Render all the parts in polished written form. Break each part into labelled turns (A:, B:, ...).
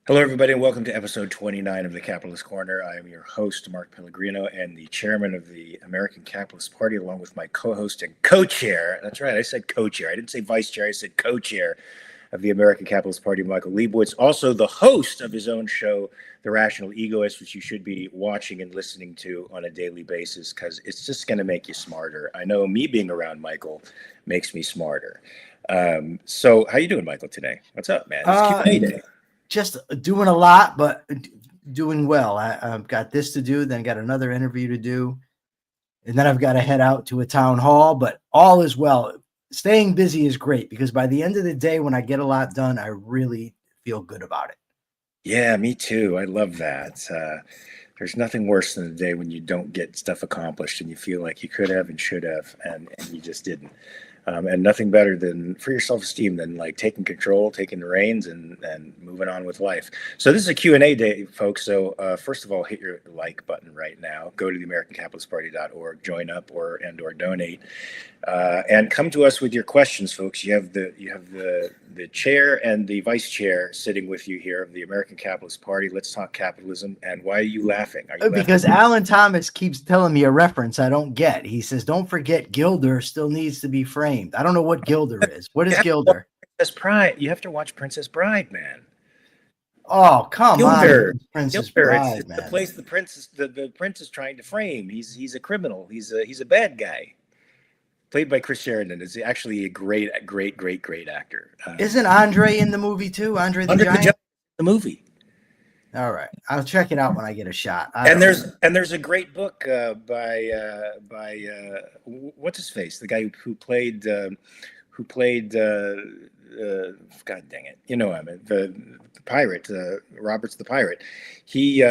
A: Hello, everybody, and welcome to episode 29 of the Capitalist Corner. I am your host, Mark Pellegrino, and the chairman of the American Capitalist Party, along with my co-host and co-chair. That's right, I said co-chair. I didn't say vice chair, I said co-chair of the American Capitalist Party, Michael Liebowitz, also the host of his own show, The Rational Egoist, which you should be watching and listening to on a daily basis because it's just going to make you smarter. I know me being around Michael makes me smarter. So how you doing, Michael, today? What's up, man? It's Q&A day.
B: Just doing a lot, but doing well. I've got this to do, then got another interview to do, and then I've got to head out to a town hall, but all is well. Staying busy is great because by the end of the day, when I get a lot done, I really feel good about it.
A: Yeah, me too. I love that. There's nothing worse than a day when you don't get stuff accomplished and you feel like you could have and should have, and you just didn't. And nothing better than for your self-esteem than like taking control, taking the reins, and moving on with life. So this is a Q&A day, folks. So first of all, hit your like button right now. Go to theamericancapitalistparty.org, join up or donate, and come to us with your questions, folks. You have the chair and the vice chair sitting with you here of the American Capitalist Party. Let's talk capitalism. And why are you laughing?
B: Because Alan Thomas keeps telling me a reference I don't get. He says, "Don't forget, Gilder still needs to be framed." I don't know what Gilder is. What is Gilder?
A: Princess Bride. You have to watch Princess Bride, man.
B: Oh, come
A: Gilder.
B: on, Princess
A: Gilder.
B: Bride,
A: it's
B: man.
A: the place the prince is trying to frame. He's a criminal. He's a bad guy. Played by Chris Sheridan. Is actually a great actor.
B: Isn't Andre in the movie too? Andre the Giant?
A: The movie.
B: All right, I'll check it out when I get a shot.
A: And there's a great book by what's his face, the guy who played God dang it, you know him, the pirate, Roberts the Pirate. He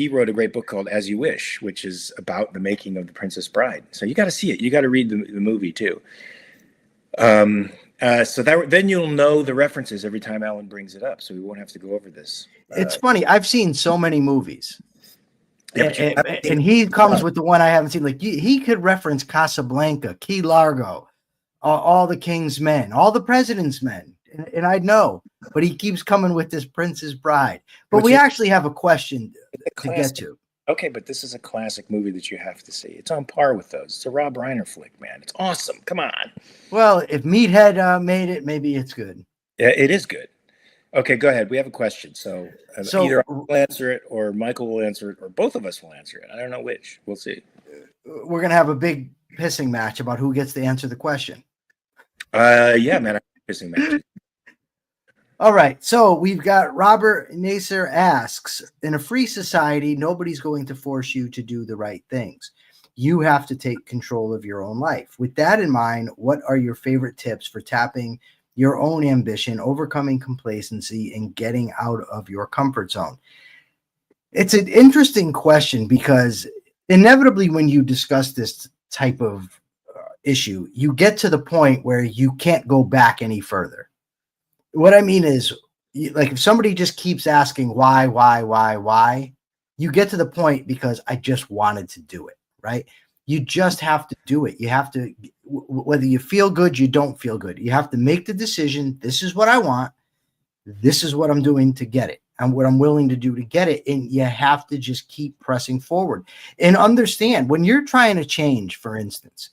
A: wrote a great book called As You Wish, which is about the making of The Princess Bride. So you got to see it. You got to read the movie too. So then you'll know the references every time Alan brings it up, so we won't have to go over this.
B: It's funny. I've seen so many movies, and he comes with the one I haven't seen. Like he could reference Casablanca, Key Largo, all the King's Men, all the President's Men, and I'd know. But he keeps coming with this Princess Bride. But we actually have a question to get to.
A: Okay, but this is a classic movie that you have to see. It's on par with those. It's a Rob Reiner flick, man. It's awesome. Come on.
B: Well, if Meathead made it, maybe it's good.
A: Yeah, it is good. Okay, go ahead. We have a question. So either I'll answer it or Michael will answer it or both of us will answer it. I don't know which. We'll see.
B: We're going to have a big pissing match about who gets to answer the question.
A: Yeah, man. Pissing match.
B: All right, so we've got Robert Nasser asks, in a free society, nobody's going to force you to do the right things. You have to take control of your own life. With that in mind, what are your favorite tips for tapping your own ambition, overcoming complacency, and getting out of your comfort zone? It's an interesting question because inevitably when you discuss this type of issue, you get to the point where you can't go back any further. What I mean is, like, if somebody just keeps asking why, you get to the point because I just wanted to do it, right? You just have to do it. You have to, whether you feel good, you don't feel good. You have to make the decision. This is what I want. This is what I'm doing to get it and what I'm willing to do to get it. And you have to just keep pressing forward and understand when you're trying to change, for instance,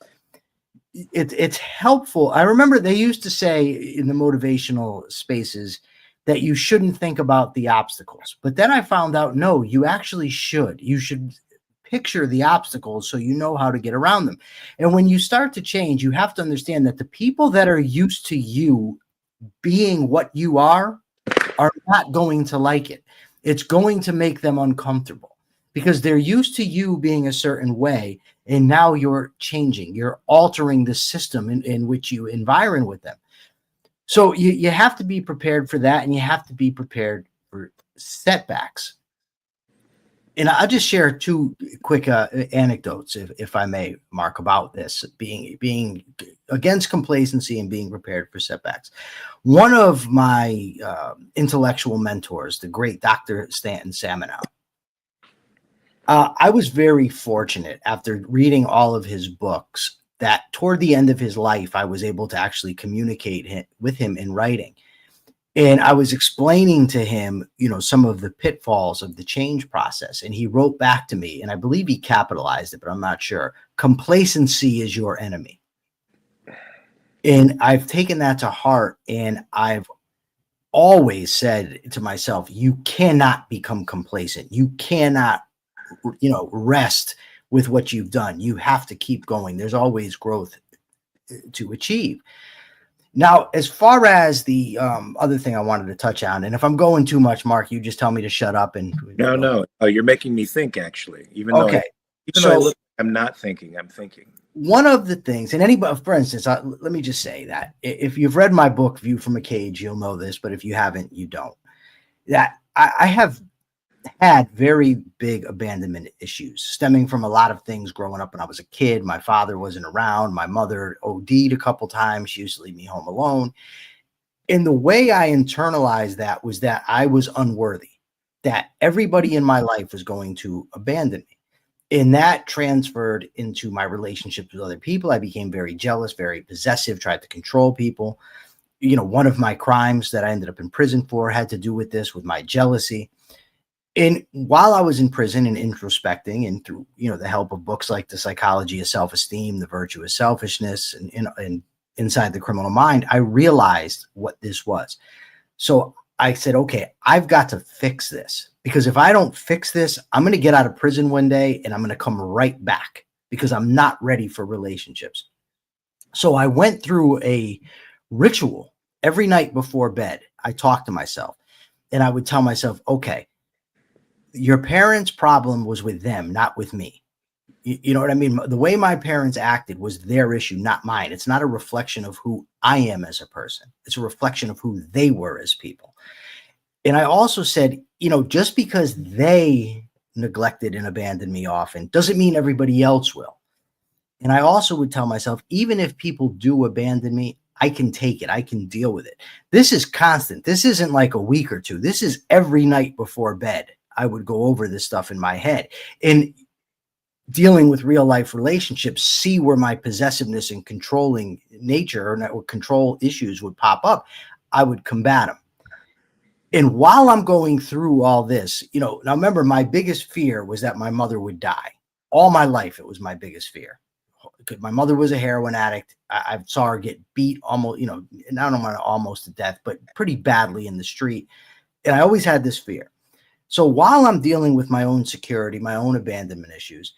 B: it's helpful. I remember they used to say in the motivational spaces that you shouldn't think about the obstacles. But then I found out, no, you actually should. You should picture the obstacles so you know how to get around them. And when you start to change, you have to understand that the people that are used to you being what you are not going to like it. It's going to make them uncomfortable because they're used to you being a certain way. And now you're changing, you're altering the system in which you environ with them. So you have to be prepared for that. And you have to be prepared for setbacks. And I'll just share two quick anecdotes, if I may, Mark, about this, being against complacency and being prepared for setbacks. One of my intellectual mentors, the great Dr. Stanton Saminow, I was very fortunate after reading all of his books that toward the end of his life, I was able to actually communicate with him in writing. And I was explaining to him, some of the pitfalls of the change process. And he wrote back to me, and I believe he capitalized it, but I'm not sure. Complacency is your enemy. And I've taken that to heart. And I've always said to myself, you cannot become complacent. You cannot, rest with what you've done. You have to keep going. There's always growth to achieve. Now, as far as the other thing I wanted to touch on, and if I'm going too much, Mark, you just tell me to shut up. And
A: No. Oh, you're making me think, actually.
B: Okay.
A: Even though I'm not thinking, I'm thinking.
B: One of the things, and anybody, for instance, let me just say that if you've read my book, View from a Cage, you'll know this, but if you haven't, you don't. That I have had very big abandonment issues stemming from a lot of things growing up when I was a kid. My father wasn't around. My mother OD'd a couple times. She used to leave me home alone. And the way I internalized that was that I was unworthy, that everybody in my life was going to abandon me. And that transferred into my relationships with other people. I became very jealous, very possessive, tried to control people. One of my crimes that I ended up in prison for had to do with this, with my jealousy. And while I was in prison and introspecting, and through, the help of books like The Psychology of Self-Esteem, The Virtue of Selfishness, and Inside the Criminal Mind, I realized what this was. So I said, okay, I've got to fix this, because if I don't fix this, I'm going to get out of prison one day and I'm going to come right back, because I'm not ready for relationships. So I went through a ritual every night before bed. I talked to myself and I would tell myself, okay, your parents' problem was with them, not with me. You know what I mean? The way my parents acted was their issue, not mine. It's not a reflection of who I am as a person. It's a reflection of who they were as people. And I also said, just because they neglected and abandoned me often doesn't mean everybody else will. And I also would tell myself, even if people do abandon me, I can take it. I can deal with it. This is constant. This isn't like a week or two. This is every night before bed. I would go over this stuff in my head. And dealing with real life relationships, see where my possessiveness and controlling nature or control issues would pop up. I would combat them. And while I'm going through all this, now remember, my biggest fear was that my mother would die. All my life, it was my biggest fear. My mother was a heroin addict. I saw her get beat almost, not almost to death, but pretty badly in the street. And I always had this fear. So while I'm dealing with my own security, my own abandonment issues,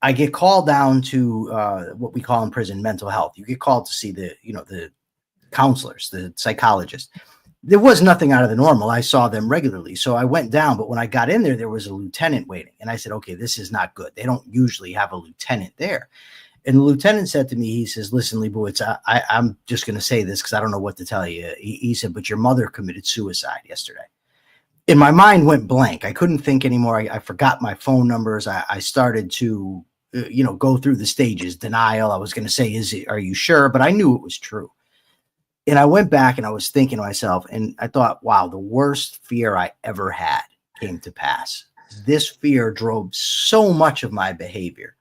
B: I get called down to what we call in prison mental health. You get called to see the counselors, the psychologists. There was nothing out of the normal. I saw them regularly. So I went down, but when I got in there, there was a lieutenant waiting. And I said, okay, this is not good. They don't usually have a lieutenant there. And the lieutenant said to me, he says, listen, Liebowitz, I'm just going to say this because I don't know what to tell you. He said, but your mother committed suicide yesterday. And my mind went blank. I couldn't think anymore. I forgot my phone numbers. I started to, go through the stages. Denial. I was going to say, are you sure? But I knew it was true. And I went back and I was thinking to myself, and I thought, wow, the worst fear I ever had came to pass. This fear drove so much of my behavior.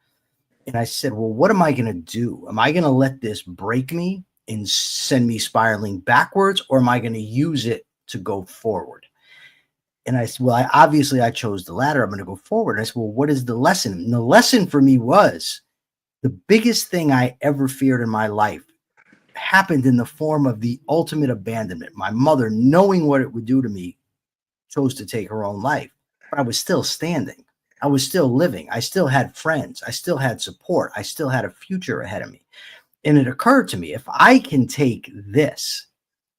B: And I said, well, what am I going to do? Am I going to let this break me and send me spiraling backwards, or am I going to use it to go forward? And I said, well, I chose the latter. I'm going to go forward. And I said, well, what is the lesson? And the lesson for me was the biggest thing I ever feared in my life happened in the form of the ultimate abandonment. My mother, knowing what it would do to me, chose to take her own life. But I was still standing. I was still living. I still had friends. I still had support. I still had a future ahead of me. And it occurred to me, if I can take this,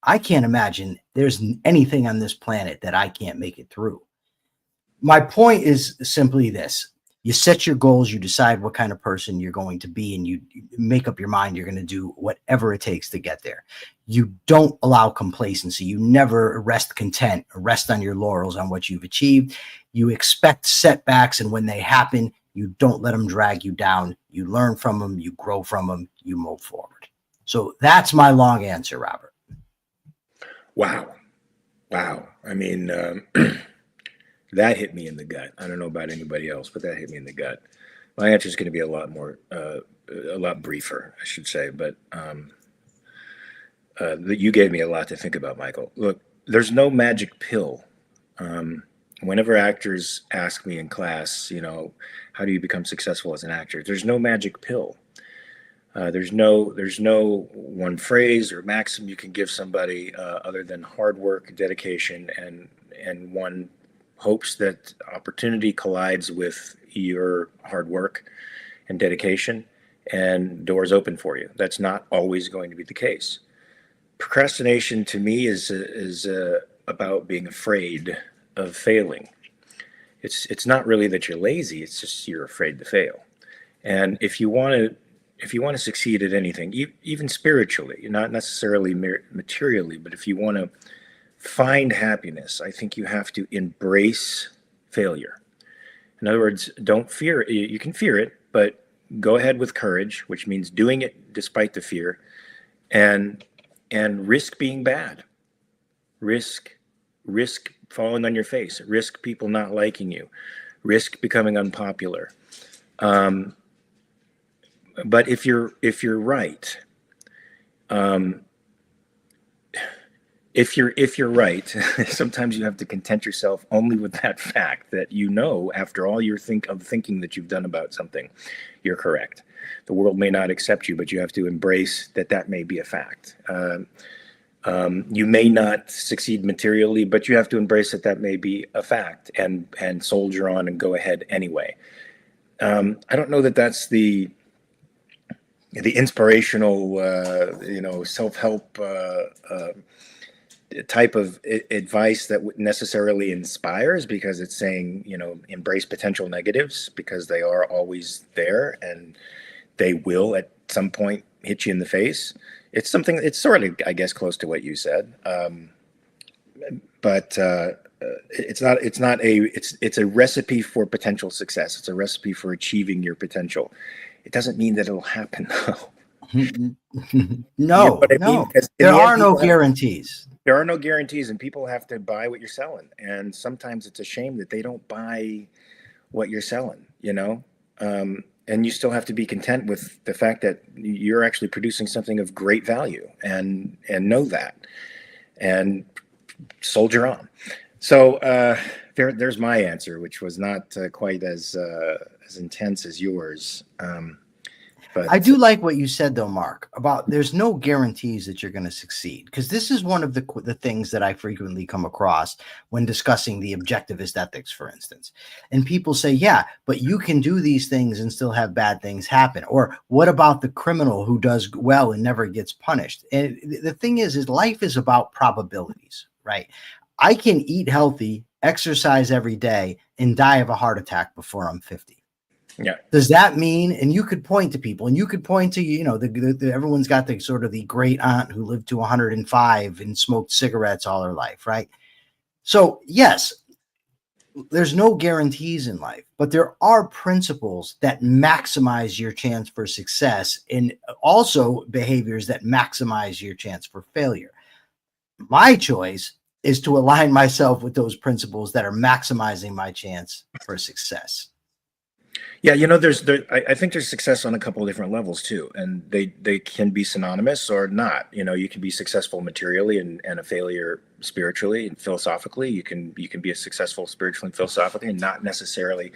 B: I can't imagine there's anything on this planet that I can't make it through. My point is simply this. You set your goals, you decide what kind of person you're going to be, and you make up your mind you're going to do whatever it takes to get there. You don't allow complacency. You never rest content or rest on your laurels on what you've achieved. You expect setbacks, and when they happen, you don't let them drag you down. You learn from them, you grow from them, you move forward. So that's my long answer, Robert.
A: Wow. I mean, that hit me in the gut. I don't know about anybody else, but that hit me in the gut. My answer is going to be a lot briefer, I should say. But you gave me a lot to think about, Michael. Look, there's no magic pill. Whenever actors ask me in class, how do you become successful as an actor? There's no magic pill. There's no one phrase or maxim you can give somebody other than hard work, dedication, and one hopes that opportunity collides with your hard work and dedication, and doors open for you. That's not always going to be the case. Procrastination to me is about being afraid of failing. It's not really that you're lazy. It's just you're afraid to fail. And if you want to succeed at anything, even spiritually, not necessarily materially, but if you want to find happiness, I think you have to embrace failure. In other words, don't fear it. You can fear it, but go ahead with courage, which means doing it despite the fear, and risk being bad. Risk falling on your face. Risk people not liking you. Risk becoming unpopular. But if you're right, if you're right, sometimes you have to content yourself only with that fact that after all your thinking that you've done about something, you're correct. The world may not accept you, but you have to embrace that may be a fact. You may not succeed materially, but you have to embrace that may be a fact, and soldier on and go ahead anyway. I don't know that that's the inspirational, self-help type of advice that necessarily inspires, because it's saying, embrace potential negatives because they are always there and they will at some point hit you in the face. It's sort of, I guess, close to what you said. But it's a recipe for potential success. It's a recipe for achieving your potential. It doesn't mean that it'll happen, though.
B: No. There are no guarantees.
A: There are no guarantees, and people have to buy what you're selling. And sometimes it's a shame that they don't buy what you're selling, and you still have to be content with the fact that you're actually producing something of great value, and know that, and soldier on. So there's my answer, which was not quite as intense as yours. But
B: I do like what you said, though, Mark, about there's no guarantees that you're going to succeed, because this is one of the things that I frequently come across when discussing the objectivist ethics, for instance. And people say, yeah, but you can do these things and still have bad things happen. Or what about the criminal who does well and never gets punished? And the thing is life is about probabilities, right? I can eat healthy, exercise every day, and die of a heart attack before I'm 50.
A: Yeah.
B: Does that mean, and you could point to people, and you could point to, everyone's got the sort of the great aunt who lived to 105 and smoked cigarettes all her life, right? So yes, there's no guarantees in life, but there are principles that maximize your chance for success, and also behaviors that maximize your chance for failure. My choice is to align myself with those principles that are maximizing my chance for success.
A: Yeah, I think there's success on a couple of different levels too, and they can be synonymous or not. You can be successful materially and a failure spiritually and philosophically. You can be a successful spiritually and philosophically and not necessarily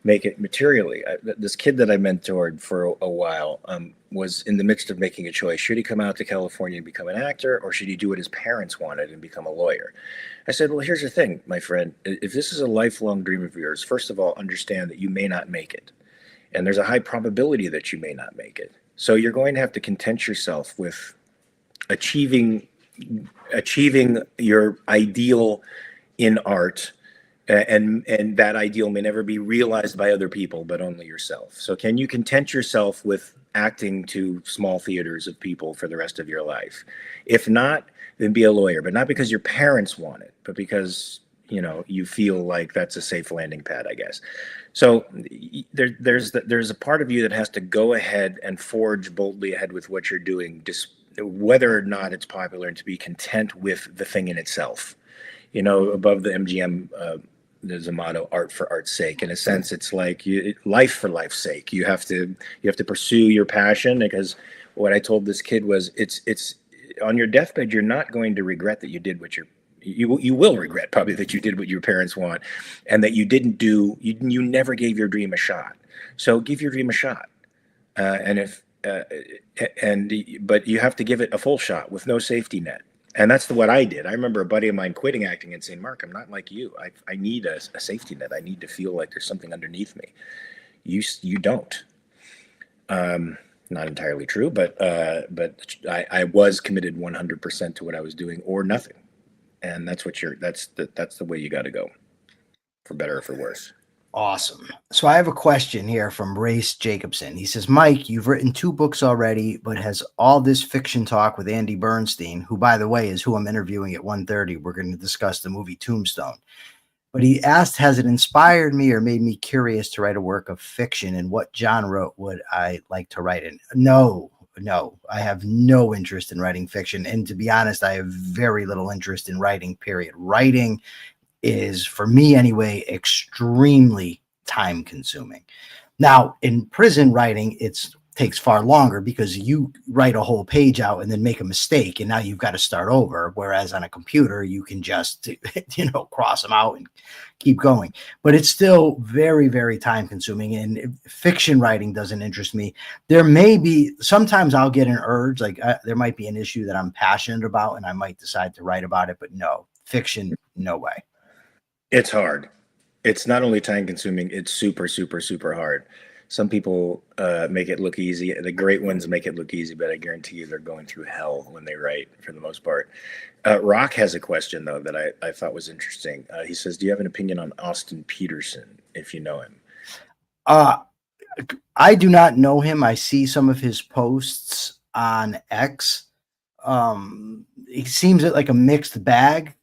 A: make it materially. This kid that I mentored for a while was in the midst of making a choice. Should he come out to California and become an actor, or should he do what his parents wanted and become a lawyer? I said, well, here's the thing, my friend. If this is a lifelong dream of yours, first of all, understand that you may not make it. And there's a high probability that you may not make it. So you're going to have to content yourself with achieving your ideal in art, and that ideal may never be realized by other people, but only yourself. So can you content yourself with acting to small theaters of people for the rest of your life? If not, then be a lawyer, but not because your parents want it, but because you feel like that's a safe landing pad, I guess. So there's a part of you that has to go ahead and forge boldly ahead with what you're doing, just whether or not it's popular, and to be content with the thing in itself. Above the MGM, there's a motto, art for art's sake. In a sense, it's like life for life's sake. You have to pursue your passion, because what I told this kid was, it's on your deathbed, you're not going to regret that you did what you will regret probably that you did what your parents want, and that you didn't do you never gave your dream a shot. So give your dream a shot, and if and but you have to give it a full shot with no safety net. And that's what I did. I remember a buddy of mine quitting acting and saying, "Mark, I'm not like you. I need a safety net. I need to feel like there's something underneath me. You don't." Not entirely true, but I was committed 100% to what I was doing or nothing, and that's the way you got to go, for better or for worse.
B: Awesome. So I have a question here from Race Jacobson. He says, Mike, you've written 2 books already, but has all this fiction talk with Andy Bernstein, who, by the way, is who I'm interviewing at 1:30. We're going to discuss the movie Tombstone. But he asked, has it inspired me or made me curious to write a work of fiction, and what genre would I like to write in? No, I have no interest in writing fiction. And to be honest, I have very little interest in writing, period. Writing is, for me anyway, extremely time consuming. Now, in prison writing, takes far longer because you write a whole page out and then make a mistake, and now you've got to start over. Whereas on a computer, you can just, cross them out and keep going. But it's still very, very time consuming, and fiction writing doesn't interest me. There may be, sometimes I'll get an urge, like there might be an issue that I'm passionate about and I might decide to write about it, but no, fiction, no way.
A: It's hard. It's not only time consuming, it's super, super, super hard. Some people make it look easy. The great ones make it look easy, but I guarantee you they're going through hell when they write, for the most part. Rock has a question, though, that I thought was interesting. He says, do you have an opinion on Austin Petersen, if you know him?
B: I do not know him. I see some of his posts on X. He seems like a mixed bag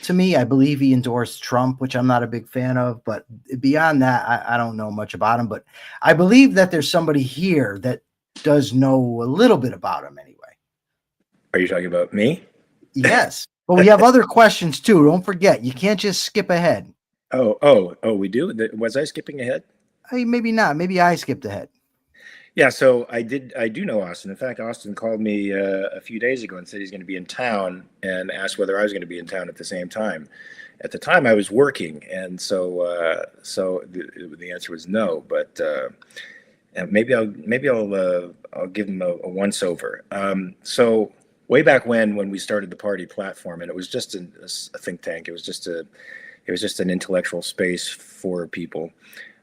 B: to me. I believe he endorsed Trump, which I'm not a big fan of, but beyond that, I don't know much about him. But I believe that there's somebody here that does know a little bit about him anyway.
A: Are you talking about me?
B: Yes. But we have other questions too. Don't forget, you can't just skip ahead.
A: Oh, we do? Was I skipping ahead?
B: Maybe not. Maybe I skipped ahead.
A: Yeah, so I do know Austin. In fact, Austin called me a few days ago and said he's going to be in town, and asked whether I was going to be in town at the same time. At the time, I was working, and so the answer was no. But and maybe I'll give him a once over. So way back when we started the party platform, and it was just a think tank. It was just an intellectual space for people.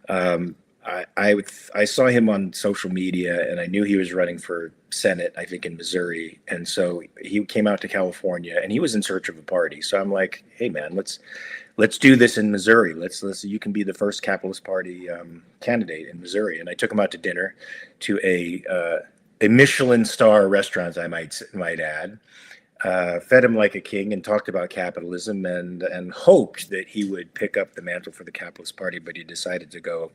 A: I saw him on social media, and I knew he was running for Senate, I think in Missouri. And so he came out to California, and he was in search of a party. So I'm like, hey man, let's do this in Missouri. Let's you can be the first Capitalist Party candidate in Missouri. And I took him out to dinner to a Michelin star restaurant, I might add. Fed him like a king and talked about capitalism, and hoped that he would pick up the mantle for the Capitalist Party, but he decided to go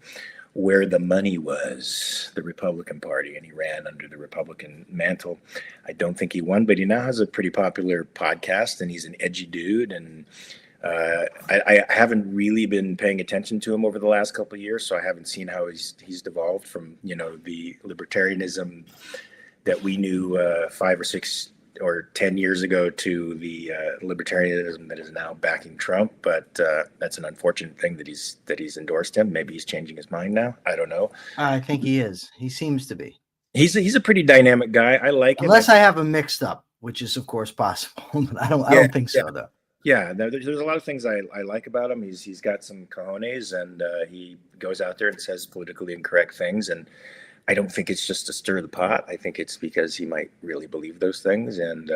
A: where the money was, the Republican Party, and he ran under the Republican mantle. I don't think he won, but he now has a pretty popular podcast, and he's an edgy dude. And I haven't really been paying attention to him over the last couple of years, so I haven't seen how he's devolved from the libertarianism that we knew 5 or 6 or 10 years ago to the libertarianism that is now backing Trump. But that's an unfortunate thing that he's endorsed him. Maybe he's changing his mind now. I don't know.
B: I think he is. He seems to be.
A: He's a pretty dynamic guy. I like him.
B: Unless I have him mixed up, which is of course possible, but I don't think so though.
A: Yeah, there's a lot of things I like about him. He's got some cojones, and he goes out there and says politically incorrect things, and I don't think it's just to stir the pot. I think it's because he might really believe those things, and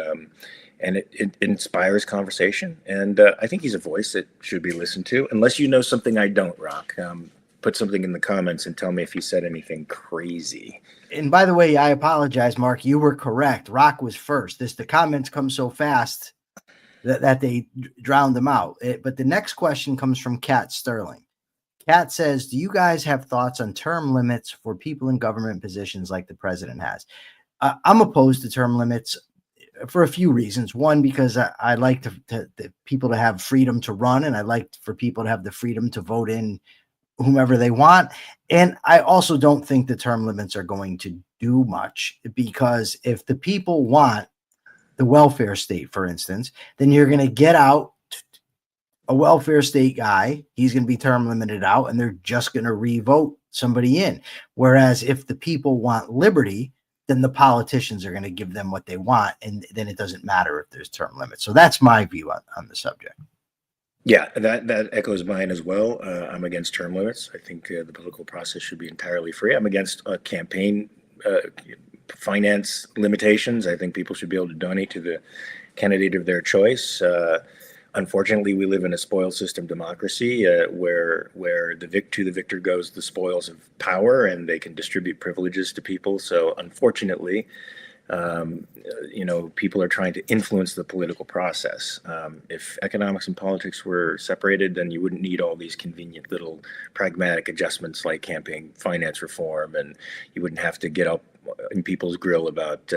A: it inspires conversation. And I think he's a voice that should be listened to. Unless you know something I don't, Rock, put something in the comments and tell me if he said anything crazy.
B: And by the way, I apologize, Mark. You were correct. Rock was first. The comments come so fast that they drowned them out. But the next question comes from Kat Sterling. Kat says, do you guys have thoughts on term limits for people in government positions like the president has? I'm opposed to term limits for a few reasons. One, because I like to people to have freedom to run, and I like for people to have the freedom to vote in whomever they want. And I also don't think the term limits are going to do much, because if the people want the welfare state, for instance, then you're going to get out a welfare state guy, he's going to be term limited out, and they're just going to re-vote somebody in. Whereas if the people want liberty, then the politicians are going to give them what they want, and then it doesn't matter if there's term limits. So that's my view on the subject.
A: Yeah, that echoes mine as well. I'm against term limits. I think the political process should be entirely free. I'm against campaign finance limitations. I think people should be able to donate to the candidate of their choice. Unfortunately, we live in a spoil system democracy where the victor goes the spoils of power, and they can distribute privileges to people. So unfortunately, people are trying to influence the political process. If economics and politics were separated, then you wouldn't need all these convenient little pragmatic adjustments like campaign finance reform, and you wouldn't have to get up in people's grill about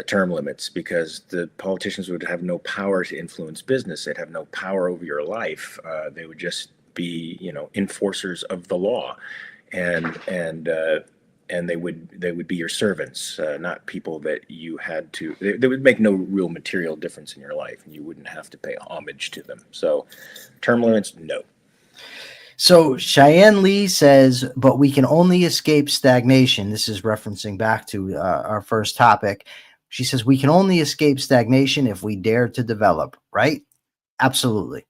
A: term limits, because the politicians would have no power to influence business. They'd have no power over your life. They would just be, enforcers of the law, and they would be your servants, not people that you had to. They would make no real material difference in your life, and you wouldn't have to pay homage to them. So, term limits, no.
B: So Cheyenne Lee says, but we can only escape stagnation. This is referencing back to our first topic. She says, we can only escape stagnation if we dare to develop, right? Absolutely.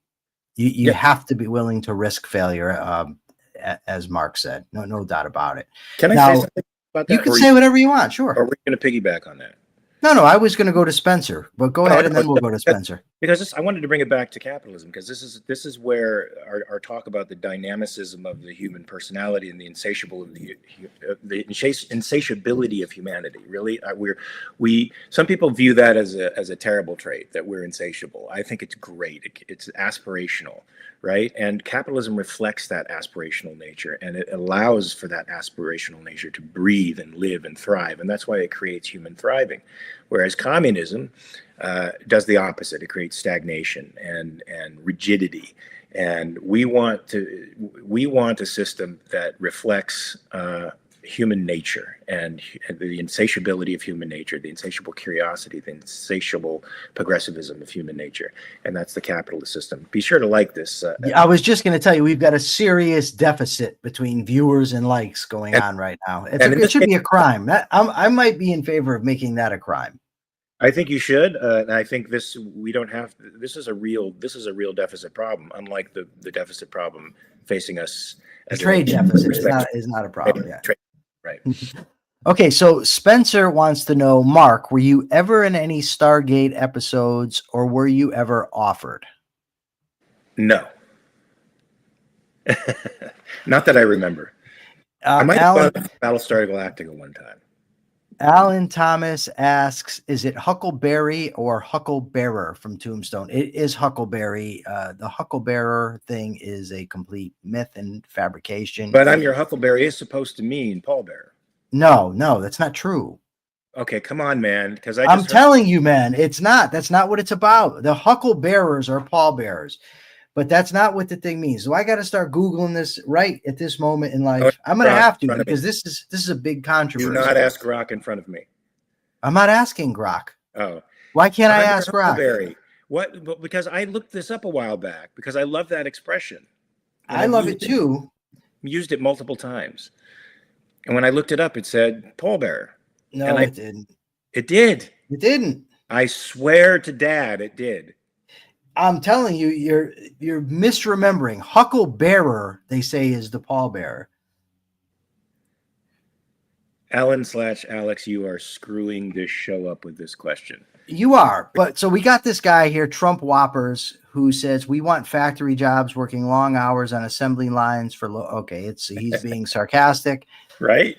B: You have to be willing to risk failure, as Mark said. No doubt about it.
A: Can I say something about that?
B: You can say whatever you want, sure.
A: Or we're going to piggyback on that.
B: No, I was going to go to Spencer, but go ahead and then we'll go to Spencer.
A: Because I wanted to bring it back to capitalism, because this is where our talk about the dynamicism of the human personality and the insatiability of humanity. Really, some people view that as a terrible trait, that we're insatiable. I think it's great. It's aspirational, right? And capitalism reflects that aspirational nature, and it allows for that aspirational nature to breathe and live and thrive, and that's why it creates human thriving. Whereas communism does the opposite. It creates stagnation and rigidity. And we want a system that reflects human nature and the insatiability of human nature, the insatiable curiosity, the insatiable progressivism of human nature. And that's the capitalist system. Be sure to like this.
B: I was just going to tell you, we've got a serious deficit between viewers and likes going on right now. It should be a crime. I might be in favor of making that a crime.
A: I think you should. And I think this is a real deficit problem, unlike the deficit problem facing us.
B: The trade deficit is not a problem. Yeah.
A: Right.
B: Okay, so Spencer wants to know, Mark, were you ever in any Stargate episodes, or were you ever offered?
A: No. Not that I remember. I might have gone to Battlestar Galactica one time.
B: Alan Thomas asks, is it Huckleberry or Hucklebearer from Tombstone? It is Huckleberry. The Hucklebearer thing is a complete myth and fabrication.
A: But I'm your Huckleberry is supposed to mean pallbearer.
B: No, that's not true.
A: Okay, come on, man. Because
B: I'm telling you, man, it's not. That's not what it's about. The Hucklebearers are pallbearers. But that's not what the thing means. So I got to start Googling this right at this moment in life. I'm going to have to, because this is a big controversy.
A: Do not ask Grok in front of me.
B: I'm not asking Grok.
A: Oh.
B: Why can't I ask Grok?
A: What? Because I looked this up a while back, because I love that expression.
B: I love it too.
A: Used it multiple times. And when I looked it up, it said pallbearer.
B: No, it didn't.
A: It did.
B: It didn't.
A: I swear to Dad, it did.
B: I'm telling you, you're misremembering. Hucklebearer, they say, is the pallbearer.
A: Alan/Alex, you are screwing this show up with this question.
B: You are. But so we got this guy here, Trump Whoppers, who says we want factory jobs, working long hours on assembly lines for he's being sarcastic.
A: Right?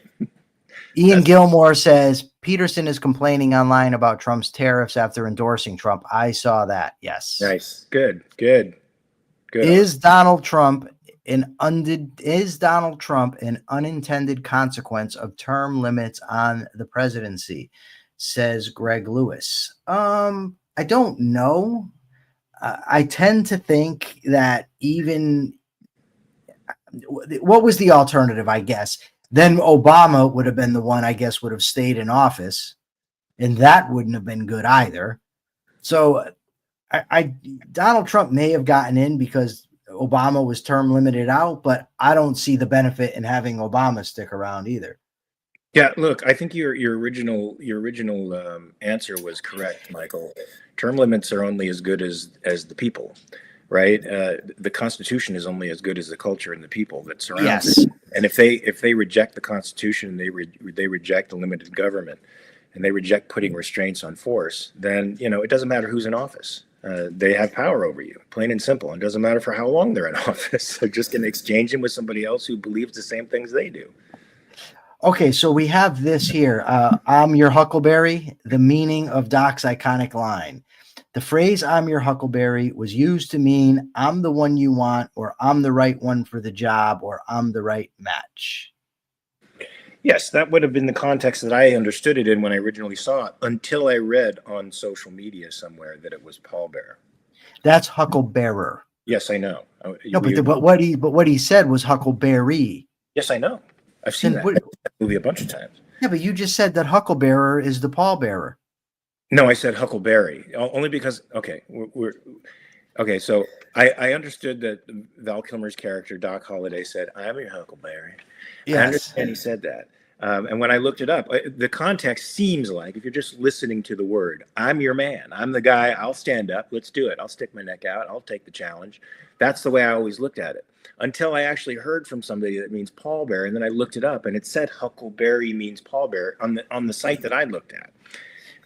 B: Ian Gilmore says Petersen is complaining online about Trump's tariffs after endorsing Trump. I saw that. Yes.
A: Nice. Good.
B: Is Donald Trump an unintended consequence of term limits on the presidency? Says Greg Lewis. I don't know. I tend to think that what was the alternative, I guess? Then Obama would have been the one, I guess, would have stayed in office, and that wouldn't have been good either. So Donald Trump may have gotten in because Obama was term limited out, but I don't see the benefit in having Obama stick around either.
A: Yeah, look, I think your original answer was correct, Michael. Term limits are only as good as the people, right? The Constitution is only as good as the culture and the people that surrounds
B: Yes.
A: it. And if they reject the Constitution, they reject the limited government, and they reject putting restraints on force, then it doesn't matter who's in office. They have power over you, plain and simple. And it doesn't matter for how long they're in office. They're just going to exchange them with somebody else who believes the same things they do.
B: Okay, so we have this here. I'm your Huckleberry, the meaning of Doc's iconic line. The phrase "I'm your Huckleberry" was used to mean I'm the one you want, or I'm the right one for the job, or I'm the right match.
A: Yes, that would have been the context that I understood it in when I originally saw it, until I read on social media somewhere that it was pallbearer.
B: That's Hucklebearer.
A: Yes, I know.
B: No, but what he said was Huckleberry.
A: Yes, I know. I've seen that movie a bunch of times.
B: Yeah, but you just said that Hucklebearer is the pallbearer.
A: No, I said Huckleberry only because okay. So I understood that Val Kilmer's character Doc Holliday said, "I'm your Huckleberry."
B: Yes.
A: I understand he said that. And when I looked it up, the context seems like, if you're just listening to the word, "I'm your man. I'm the guy. I'll stand up. Let's do it. I'll stick my neck out. I'll take the challenge." That's the way I always looked at it, until I actually heard from somebody that means pallbearer, and then I looked it up, and it said Huckleberry means pallbearer on the site that I looked at.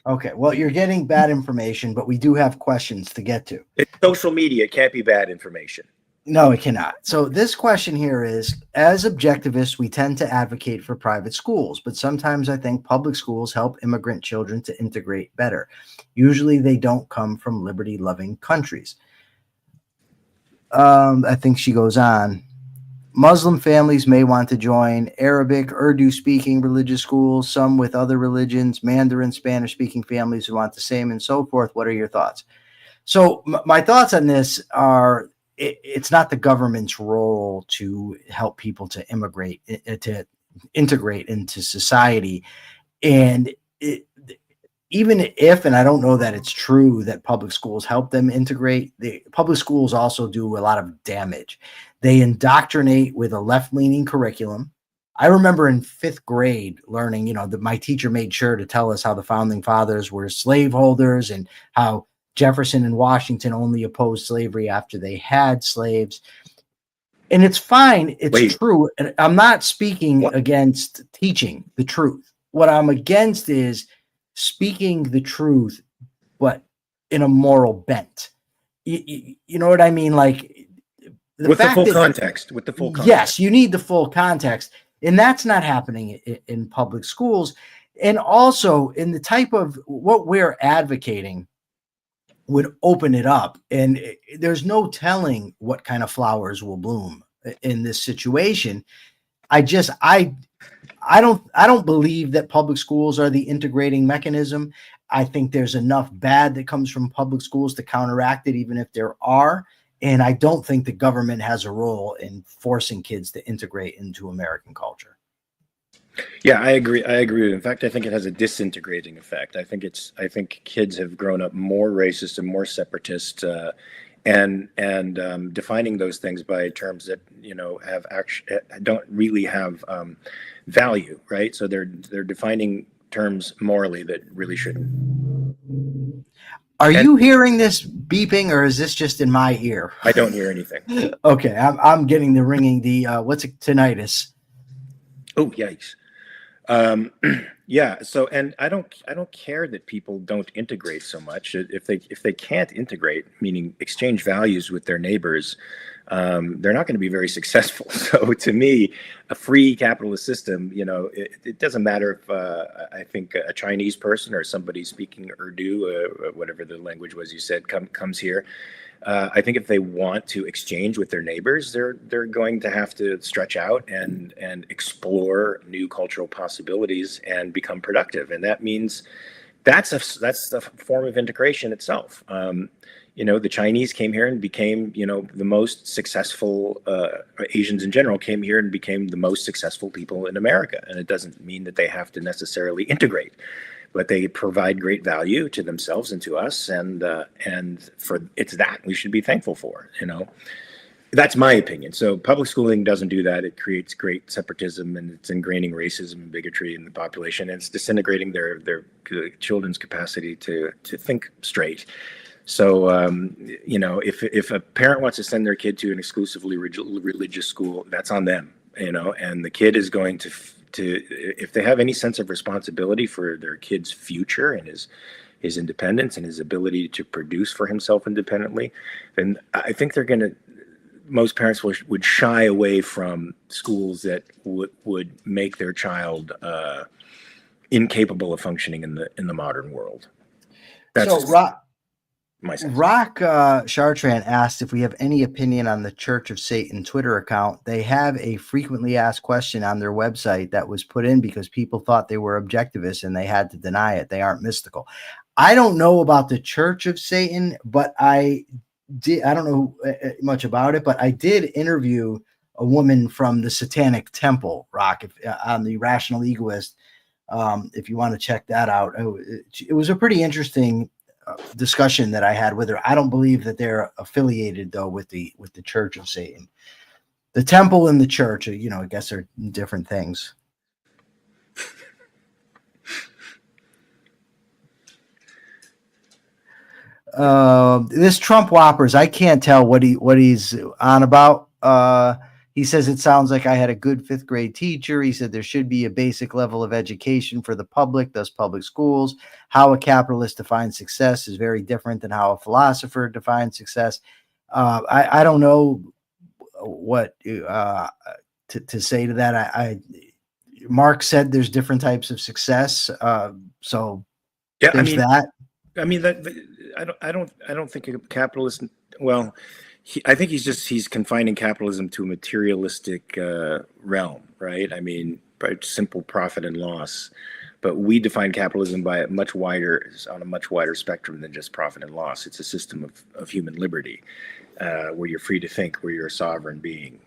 B: Okay, well, you're getting bad information, but we do have questions to get to.
A: It's social media. It can't be bad information.
B: No, it cannot. So this question here is, as objectivists, we tend to advocate for private schools, but sometimes I think public schools help immigrant children to integrate better. Usually they don't come from liberty-loving countries. I think she goes on. Muslim families may want to join Arabic, Urdu-speaking religious schools, some with other religions, Mandarin, Spanish-speaking families who want the same, and so forth. What are your thoughts? So my thoughts on this are, it's not the government's role to help people to to integrate into society. And even if, and I don't know that it's true that public schools help them integrate, the public schools also do a lot of damage. They indoctrinate with a left-leaning curriculum. I remember in 5th grade learning, that my teacher made sure to tell us how the founding fathers were slaveholders and how Jefferson and Washington only opposed slavery after they had slaves. And it's fine. It's true. And I'm not speaking against teaching the truth. What I'm against is speaking the truth, but in a moral bent. You know what I mean? Like,
A: with the full context.
B: Yes, you need the full context. And that's not happening in public schools. And also in the type of what we're advocating would open it up. And there's no telling what kind of flowers will bloom in this situation. I don't believe that public schools are the integrating mechanism. I think there's enough bad that comes from public schools to counteract it, even if there are. And I don't think the government has a role in forcing kids to integrate into American culture.
A: Yeah, I agree. In fact, I think it has a disintegrating effect. I think kids have grown up more racist and more separatist, and defining those things by terms that have actually don't really have value, right? So they're defining terms morally that really shouldn't.
B: Are you hearing this beeping, or is this just in my ear?
A: I don't hear anything.
B: Okay, I'm getting the ringing. What's it? Tinnitus.
A: Oh, yikes. Yeah. So, and I don't care that people don't integrate so much. If they can't integrate, meaning exchange values with their neighbors, they're not going to be very successful. So to me, a free capitalist system, it doesn't matter if I think a Chinese person or somebody speaking Urdu, whatever the language was you said, comes here. I think if they want to exchange with their neighbors, they're going to have to stretch out and explore new cultural possibilities and become productive. And that means that's a form of integration itself. The Chinese came here and became, the most successful, Asians in general came here and became the most successful people in America. And it doesn't mean that they have to necessarily integrate. but they provide great value to themselves and to us, and for it's that we should be thankful for. That's my opinion. So public schooling doesn't do that. It creates great separatism, and it's ingraining racism and bigotry in the population, and it's disintegrating their children's capacity to think straight. So if a parent wants to send their kid to an exclusively religious school, that's on them. And the kid is going to if they have any sense of responsibility for their kid's future and his independence and his ability to produce for himself independently, then I think most parents would shy away from schools that would make their child incapable of functioning in the modern world. That's
B: Rock Chartrand asked if we have any opinion on the Church of Satan Twitter account. They have a frequently asked question on their website that was put in because people thought they were objectivists and they had to deny it. They aren't mystical. I don't know about the Church of Satan, but I don't know much about it, but I did interview a woman from the Satanic Temple, Rock, on the Rational Egoist. If you want to check that out, it was a pretty interesting discussion that I had with her. I don't believe that they're affiliated though with the Church of Satan. The temple and the church, I guess are different things. This Trump whoppers, I can't tell what he's on about. He says it sounds like I had a good 5th grade teacher. He said there should be a basic level of education for the public, thus public schools. How a capitalist defines success is very different than how a philosopher defines success. I don't know what to say to that. Mark said there's different types of success. So
A: yeah,
B: there's that.
A: I mean I don't think a capitalist. Well, I think he's confining capitalism to a materialistic realm, right? I mean, by simple profit and loss. But we define capitalism on a much wider spectrum than just profit and loss. It's a system of human liberty, where you're free to think, where you're a sovereign being.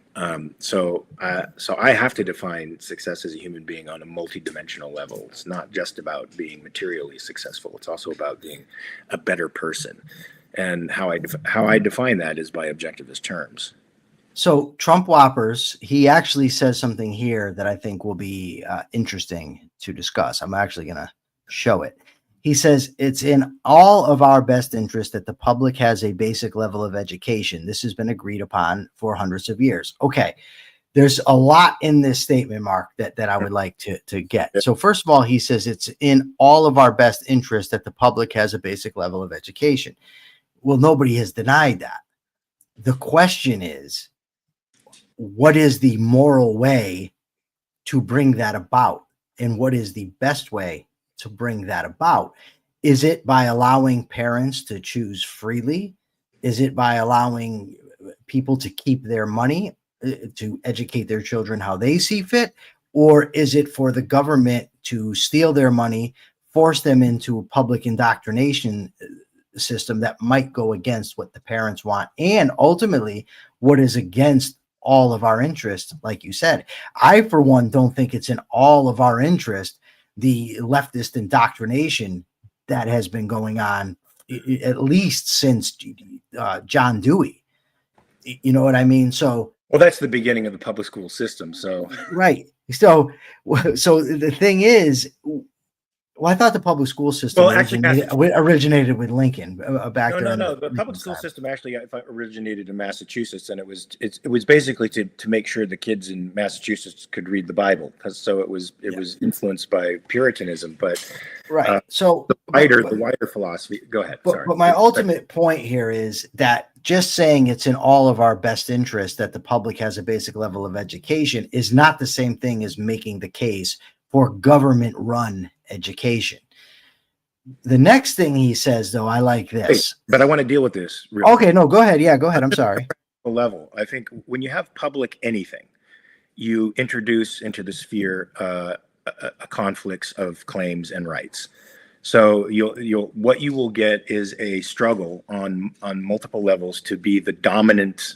A: So I have to define success as a human being on a multidimensional level. It's not just about being materially successful. It's also about being a better person. And how I define that is by objectivist terms.
B: So Trump whoppers, he actually says something here that I think will be interesting to discuss. I'm actually going to show it. He says it's in all of our best interest that the public has a basic level of education. This has been agreed upon for hundreds of years. Okay. There's a lot in this statement, Mark, that I would like to get. So first of all, he says it's in all of our best interest that the public has a basic level of education. Well, nobody has denied that. The question is, what is the moral way to bring that about? And what is the best way to bring that about? Is it by allowing parents to choose freely? Is it by allowing people to keep their money to educate their children how they see fit? Or is it for the government to steal their money, force them into a public indoctrination system that might go against what the parents want, and ultimately what is against all of our interests? Like you said, I for one don't think it's in all of our interest, the leftist indoctrination that has been going on at least since John Dewey. You know what I mean? So
A: well, that's the beginning of the public school system. So
B: right. So the thing is, well, I thought the public school system originated with Lincoln back then.
A: No. The public school system actually originated in Massachusetts, and it was basically to make sure the kids in Massachusetts could read the Bible, so it was influenced by Puritanism. But
B: right, so
A: the wider philosophy. Go ahead.
B: But my ultimate point here is that just saying it's in all of our best interest that the public has a basic level of education is not the same thing as making the case for government-run education. The next thing he says, though, I like this.
A: But I want to deal with this.
B: Okay, no, go ahead. Yeah, go ahead. I'm sorry.
A: Level. I think when you have public anything, you introduce into the sphere a conflicts of claims and rights. So what you will get is a struggle on multiple levels to be the dominant,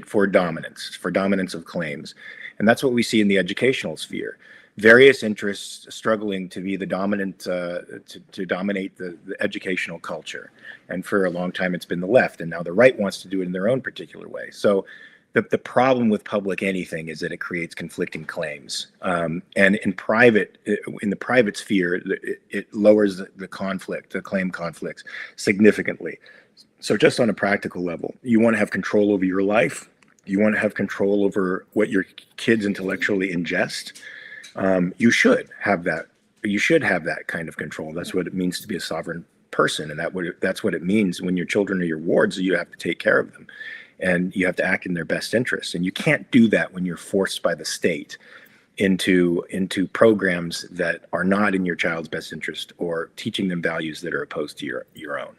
A: for dominance of claims. And that's what we see in the educational sphere. various interests struggling to be the dominant, to dominate the educational culture. And for a long time, it's been the left, and now the right wants to do it in their own particular way. So the problem with public anything is that it creates conflicting claims. And in the private sphere, it lowers the conflict, the claim conflicts significantly. So just on a practical level, you want to have control over your life. You want to have control over what your kids intellectually ingest. You should have that. You should have that kind of control. That's what it means to be a sovereign person, and that's what it means when your children are your wards. You have to take care of them, and you have to act in their best interests. And you can't do that when you're forced by the state into programs that are not in your child's best interest, or teaching them values that are opposed to your own.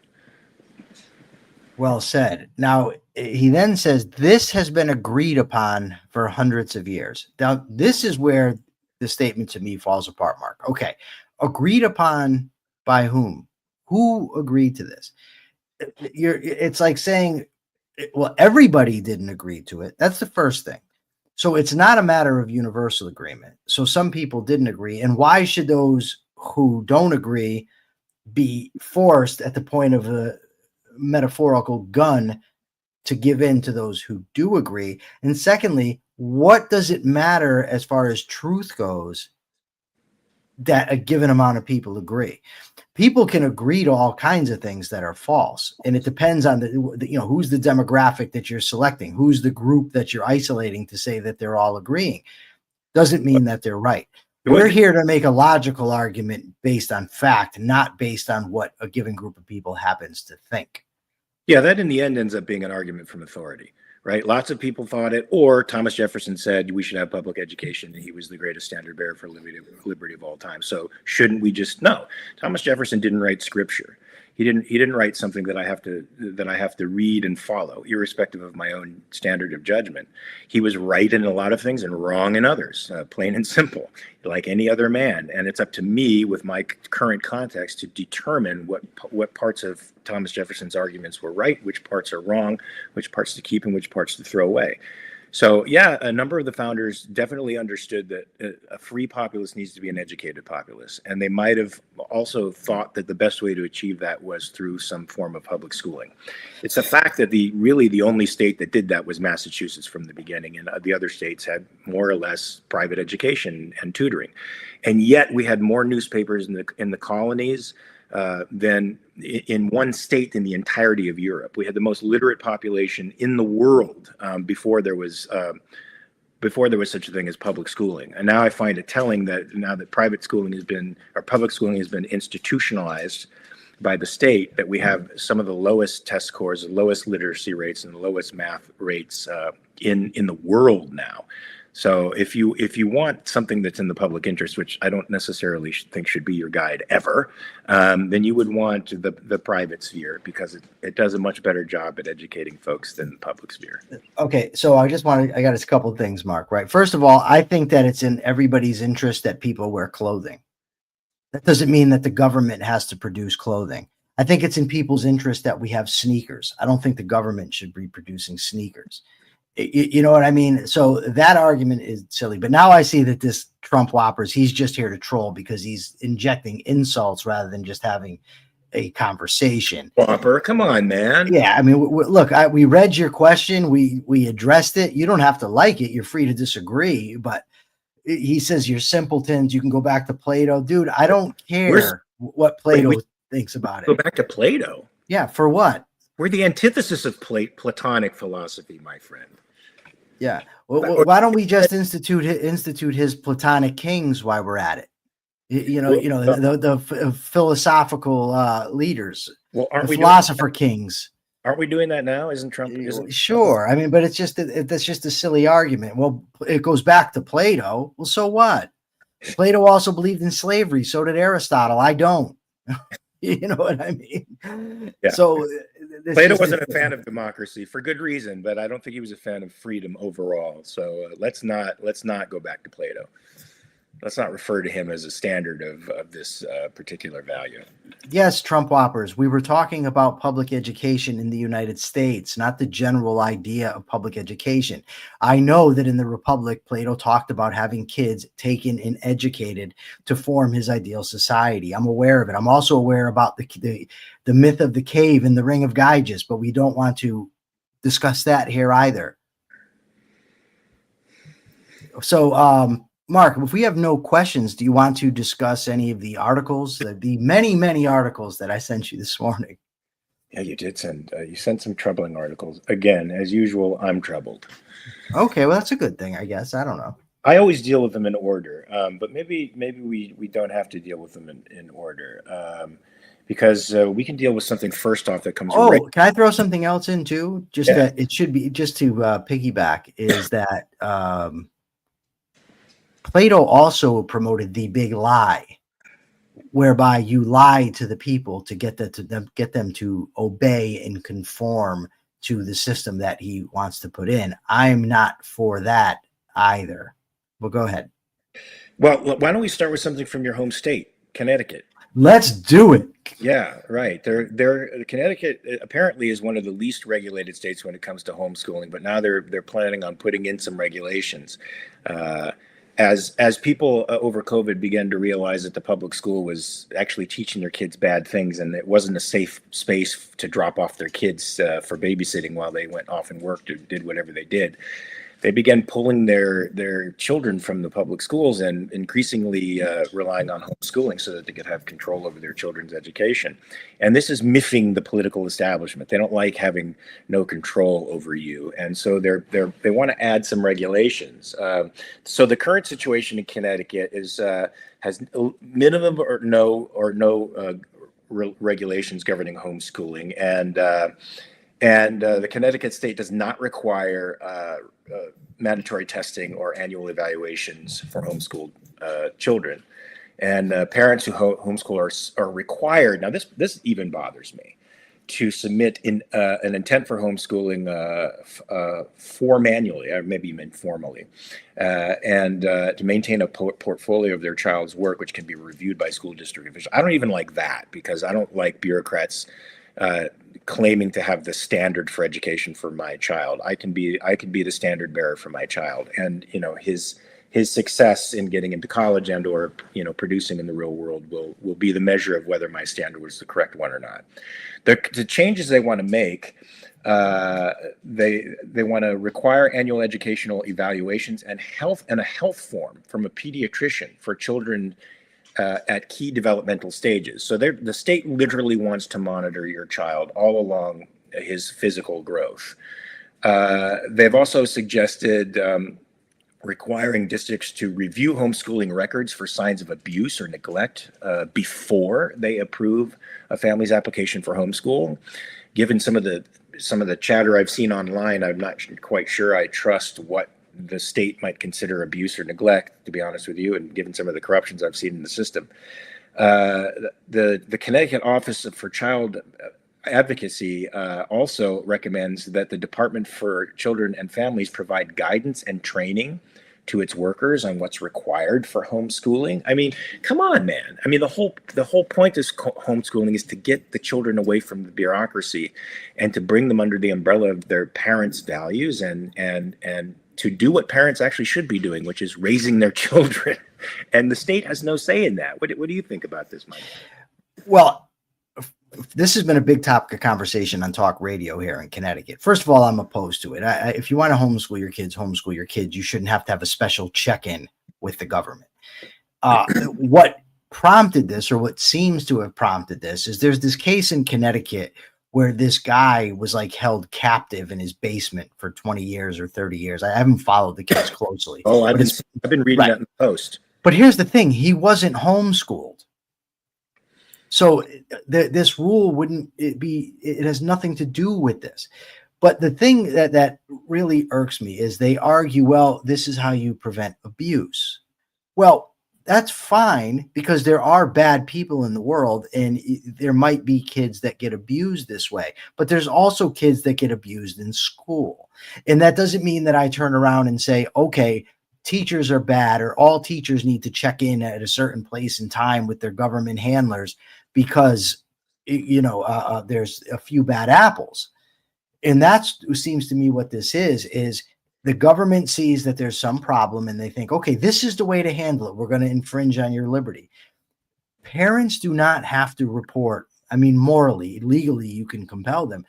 B: Well said. Now, he then says this has been agreed upon for hundreds of years. Now, this is where the statement to me falls apart, Mark. Okay. Agreed upon by whom? Who agreed to this? It's like saying, well, everybody didn't agree to it. That's the first thing. So it's not a matter of universal agreement. So some people didn't agree. And why should those who don't agree be forced at the point of a metaphorical gun to give in to those who do agree? And secondly, what does it matter as far as truth goes that a given amount of people agree? People can agree to all kinds of things that are false, and it depends on who's the demographic that you're selecting, who's the group that you're isolating to say that they're all agreeing. Doesn't mean that they're right. We're here to make a logical argument based on fact, not based on what a given group of people happens to think.
A: Yeah, that in the end ends up being an argument from authority, right? Lots of people thought it, or Thomas Jefferson said we should have public education, and he was the greatest standard bearer for liberty of all time. So shouldn't we just no? Thomas Jefferson didn't write scripture. He didn't write something that I have to read and follow, irrespective of my own standard of judgment. He was right in a lot of things and wrong in others, plain and simple, like any other man. And it's up to me, with my current context, to determine what parts of Thomas Jefferson's arguments were right, which parts are wrong, which parts to keep and which parts to throw away. So yeah, a number of the founders definitely understood that a free populace needs to be an educated populace. And they might have also thought that the best way to achieve that was through some form of public schooling. It's a fact that the only state that did that was Massachusetts from the beginning, and the other states had more or less private education and tutoring. And yet we had more newspapers in the colonies than in one state in the entirety of Europe. We had the most literate population in the world before there was such a thing as public schooling. And now I find it telling that now that public schooling has been institutionalized by the state, that we have some of the lowest test scores, the lowest literacy rates, and the lowest math rates in the world now. So if you want something that's in the public interest, which I don't necessarily think should be your guide ever, then you would want the private sphere, because it does a much better job at educating folks than the public sphere.
B: Okay, so I got a couple of things, Mark, right? First of all, I think that it's in everybody's interest that people wear clothing. That doesn't mean that the government has to produce clothing. I think it's in people's interest that we have sneakers. I don't think the government should be producing sneakers. You know what I mean? So that argument is silly. But now I see that this Trump whoppers, he's just here to troll because he's injecting insults rather than just having a conversation.
A: Whopper, come on, man.
B: Yeah, I mean, look, we read your question. We addressed it. You don't have to like it. You're free to disagree. But he says you're simpletons. You can go back to Plato. Dude, I don't care what Plato thinks about it.
A: Go back to Plato?
B: Yeah, for what?
A: We're the antithesis of Platonic philosophy, my friend.
B: Yeah. Well, why don't we just institute his Platonic kings while we're at it? The philosophical leaders, the philosopher kings.
A: Aren't we doing that now? Isn't Trump?
B: Sure. I mean, but that's just a silly argument. Well, it goes back to Plato. Well, so what? Plato also believed in slavery. So did Aristotle. I don't. You know what I mean?
A: Yeah.
B: So
A: Plato wasn't a fan of democracy for good reason, but I don't think he was a fan of freedom overall. So let's not go back to Plato. Let's not refer to him as a standard of this particular value.
B: Yes, Trump whoppers. We were talking about public education in the United States, not the general idea of public education. I know that in the Republic, Plato talked about having kids taken and educated to form his ideal society. I'm aware of it. I'm also aware about the myth of the cave and the ring of Gyges, but we don't want to discuss that here either. So, Mark, if we have no questions, do you want to discuss any of the articles, the many, many articles that I sent you this morning?
A: Yeah, you did send you sent some troubling articles. Again, as usual, I'm troubled.
B: Okay, well, that's a good thing, I guess. I don't know.
A: I always deal with them in order, but maybe we don't have to deal with them in order, because we can deal with something first off that comes.
B: Oh, can I throw something else in too? Just
A: Yeah.
B: that it should be, just to piggyback, is that Plato also promoted the big lie, whereby you lie to the people to get them to obey and conform to the system that he wants to put in. I'm not for that either. Well, go ahead.
A: Well, why don't we start with something from your home state, Connecticut?
B: Let's do it.
A: Yeah, right. Connecticut apparently is one of the least regulated states when it comes to homeschooling, but now they're planning on putting in some regulations. As people over COVID began to realize that the public school was actually teaching their kids bad things, and it wasn't a safe space to drop off their kids for babysitting while they went off and worked or did whatever they did, they began pulling their children from the public schools and increasingly relying on homeschooling so that they could have control over their children's education. And this is miffing the political establishment. They don't like having no control over you, and so they want to add some regulations. So the current situation in Connecticut has minimum or no regulations governing homeschooling, and the Connecticut state does not require mandatory testing or annual evaluations for homeschooled children. And parents who homeschool are required. Now, this even bothers me, to submit an intent for homeschooling form annually, or maybe even formally, and to maintain a portfolio of their child's work, which can be reviewed by school district officials. I don't even like that, because I don't like bureaucrats claiming to have the standard for education for my child. I can be the standard bearer for my child, and his success in getting into college and or producing in the real world will be the measure of whether my standard was the correct one or not. The changes they want to make, they want to require annual educational evaluations and a health form from a pediatrician for children at key developmental stages. So the state literally wants to monitor your child all along his physical growth. They've also suggested requiring districts to review homeschooling records for signs of abuse or neglect before they approve a family's application for homeschool. Given some of the chatter I've seen online, I'm not quite sure I trust what the state might consider abuse or neglect, to be honest with you, and given some of the corruptions I've seen in the system. The Connecticut Office for Child Advocacy also recommends that the Department for Children and Families provide guidance and training to its workers on what's required for homeschooling. I mean, come on, man. I mean, the whole point of homeschooling is to get the children away from the bureaucracy and to bring them under the umbrella of their parents' values and to do what parents actually should be doing, which is raising their children. And the state has no say in that. What do you think about this, Mike?
B: Well, this has been a big topic of conversation on talk radio here in Connecticut. First of all, I'm opposed to it. If you want to homeschool your kids. You shouldn't have to have a special check-in with the government. What prompted this, or what seems to have prompted this, is there's this case in Connecticut where this guy was like held captive in his basement for 20 years or 30 years. I haven't followed the case closely.
A: Oh, I've been reading that in the Post.
B: But here's the thing. He wasn't homeschooled. So this rule it has nothing to do with this. But the thing that really irks me is they argue, well, this is how you prevent abuse. Well, that's fine, because there are bad people in the world, and there might be kids that get abused this way, but there's also kids that get abused in school. And that doesn't mean that I turn around and say, okay, teachers are bad, or all teachers need to check in at a certain place and time with their government handlers because there's a few bad apples. And that's seems to me what this is the government sees that there's some problem and they think, okay, this is the way to handle it. We're going to infringe on your liberty. Parents do not have to report. I mean, morally, legally, you can compel them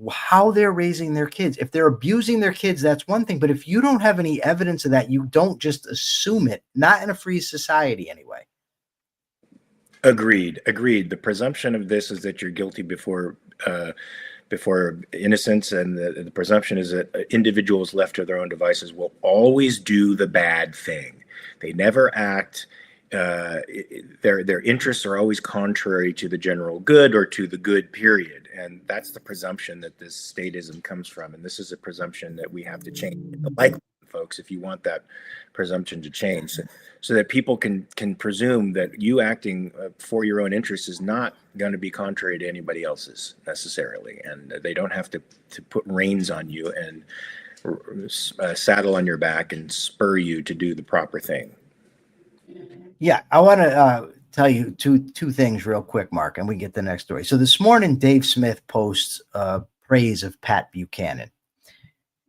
B: how they're raising their kids. If they're abusing their kids, that's one thing. But if you don't have any evidence of that, you don't just assume it, not in a free society anyway.
A: Agreed. The presumption of this is that you're guilty before innocence, and the presumption is that individuals left to their own devices will always do the bad thing. They never act. Their interests are always contrary to the general good or to the good, period. And that's the presumption that this statism comes from. And this is a presumption that we have to change. Like, folks, if you want that presumption to change, so that people can presume that you acting for your own interests is not going to be contrary to anybody else's necessarily, and they don't have to put reins on you and saddle on your back and spur you to do the proper thing.
B: Yeah, I want to tell you two things real quick, Mark, and we get the next story. So this morning, Dave Smith posts praise of Pat Buchanan.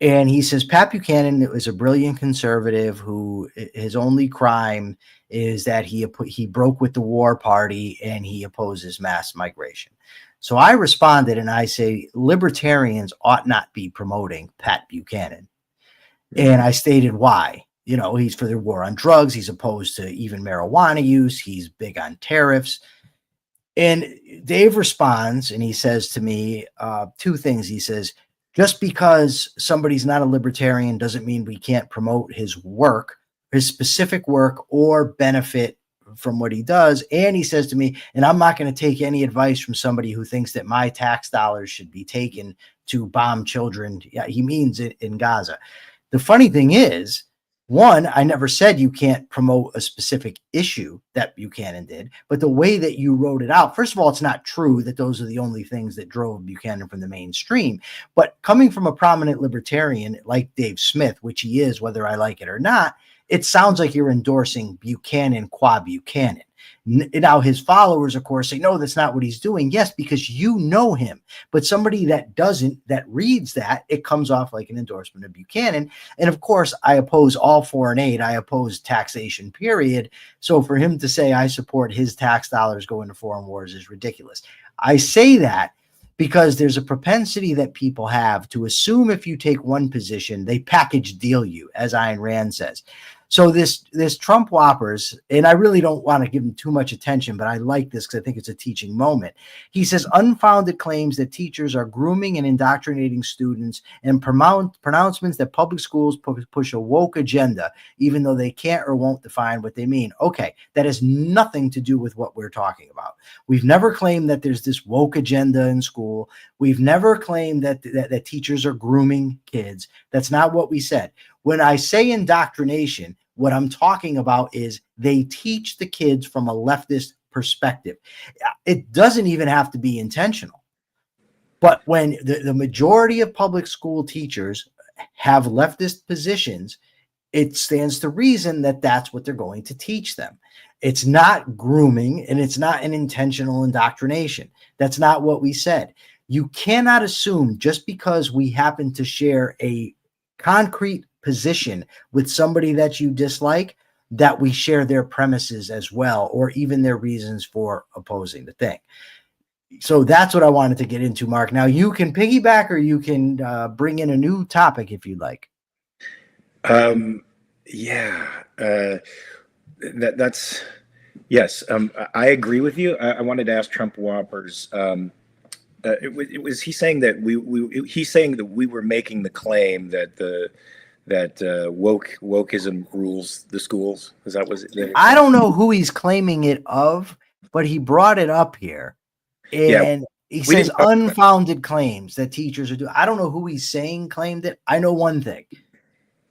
B: And he says, Pat Buchanan is a brilliant conservative who his only crime is that he broke with the war party and he opposes mass migration. So I responded and I say, libertarians ought not be promoting Pat Buchanan. And I stated why. He's for the war on drugs. He's opposed to even marijuana use. He's big on tariffs. And Dave responds and he says to me two things. He says, just because somebody's not a libertarian doesn't mean we can't promote his work, his specific work, or benefit from what he does. And he says to me, and I'm not going to take any advice from somebody who thinks that my tax dollars should be taken to bomb children. Yeah, he means it in Gaza. The funny thing is, one, I never said you can't promote a specific issue that Buchanan did, but the way that you wrote it out, first of all, it's not true that those are the only things that drove Buchanan from the mainstream. But coming from a prominent libertarian like Dave Smith, which he is, whether I like it or not, it sounds like you're endorsing Buchanan qua Buchanan. Now, his followers, of course, say, no, that's not what he's doing. Yes, because you know him. But somebody that doesn't, that reads that, it comes off like an endorsement of Buchanan. And of course, I oppose all foreign aid. I oppose taxation, period. So for him to say I support his tax dollars going to foreign wars is ridiculous. I say that because there's a propensity that people have to assume if you take one position, they package deal you, as Ayn Rand says. So this Trump whoppers, and I really don't want to give him too much attention, but I like this because I think it's a teaching moment. He says unfounded claims that teachers are grooming and indoctrinating students, and pronouncements that public schools push a woke agenda, even though they can't or won't define what they mean. Okay, that has nothing to do with what we're talking about. We've never claimed that there's this woke agenda in school. We've never claimed that teachers are grooming kids. That's not what we said. When I say indoctrination, what I'm talking about is they teach the kids from a leftist perspective. It doesn't even have to be intentional. But when the majority of public school teachers have leftist positions, it stands to reason that that's what they're going to teach them. It's not grooming and it's not an intentional indoctrination. That's not what we said. You cannot assume just because we happen to share a concrete position with somebody that you dislike that we share their premises as well, or even their reasons for opposing the thing. So that's what I wanted to get into, Mark. Now you can piggyback or you can bring in a new topic if you'd like.
A: That's yes. I agree with you. I wanted to ask Trump whoppers. He's saying that he's saying that we were making the claim that wokeism rules the schools. Is that was it?
B: I don't know who he's claiming it of, but he brought it up here, and he says unfounded claims that teachers are doing. I don't know who he's saying claimed it. I know one thing: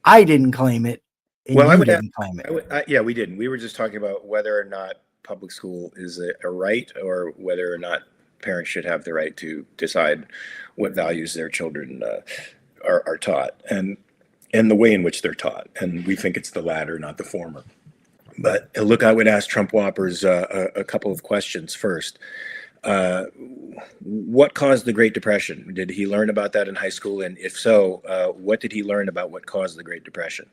B: I didn't claim it, and you didn't claim it.
A: Yeah, we didn't. We were just talking about whether or not public school is a right, or whether or not parents should have the right to decide what values their children are taught. And and the way in which they're taught. And we think it's the latter, not the former. But look, I would ask Trump Whoppers a couple of questions first. What caused the Great Depression? Did he learn about that in high school? And if so, what did he learn about what caused the Great Depression?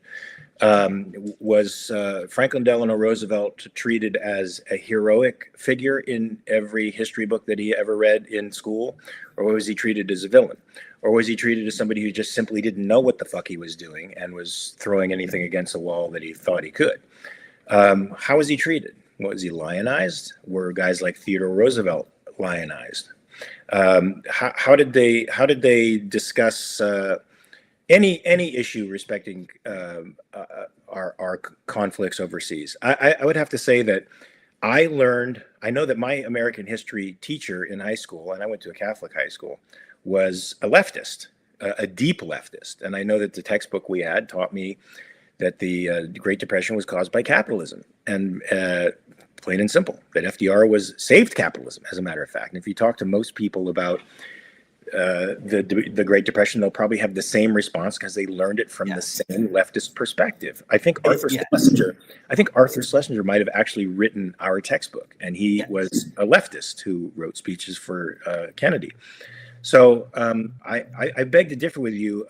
A: Was Franklin Delano Roosevelt treated as a heroic figure in every history book that he ever read in school? Or was he treated as a villain? Or was he treated as somebody who just simply didn't know what the fuck he was doing and was throwing anything against the wall that he thought he could? How was he treated? Was he lionized? Were guys like Theodore Roosevelt lionized? How did they discuss any issue respecting our conflicts overseas? I would have to say that I know that my American history teacher in high school, and I went to a Catholic high school, was a leftist, a deep leftist. And I know that the textbook we had taught me that the Great Depression was caused by capitalism, and plain and simple, that FDR saved capitalism, as a matter of fact. And if you talk to most people about the Great Depression, they'll probably have the same response because they learned it from the same leftist perspective. I think Arthur Schlesinger might have actually written our textbook, and he was a leftist who wrote speeches for Kennedy. So I beg to differ with you,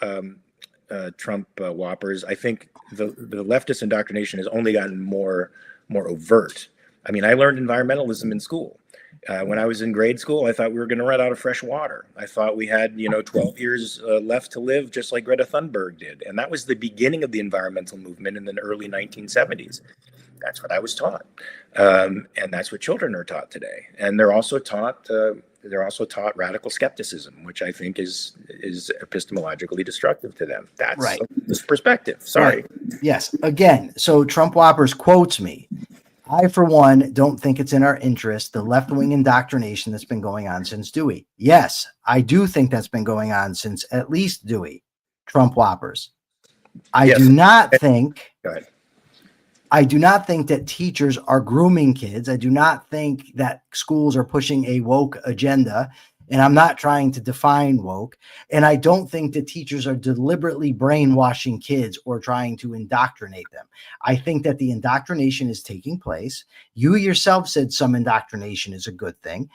A: Trump Whoppers. I think the leftist indoctrination has only gotten more overt. I mean, I learned environmentalism in school. When I was in grade school, I thought we were going to run out of fresh water. I thought we had, 12 years left to live, just like Greta Thunberg did. And that was the beginning of the environmental movement in the early 1970s. That's what I was taught. And that's what children are taught today. And they're also taught radical skepticism, which I think is epistemologically destructive to them. That's right. This perspective. Sorry.
B: Right. Yes. Again, so Trump Whoppers quotes me. I, for one, don't think it's in our interest, the left-wing indoctrination that's been going on since Dewey. Yes, I do think that's been going on since at least Dewey. Trump Whoppers. I do not think that teachers are grooming kids. I do not think that schools are pushing a woke agenda. And I'm not trying to define woke. And I don't think that teachers are deliberately brainwashing kids or trying to indoctrinate them. I think that the indoctrination is taking place. You yourself said some indoctrination is a good thing.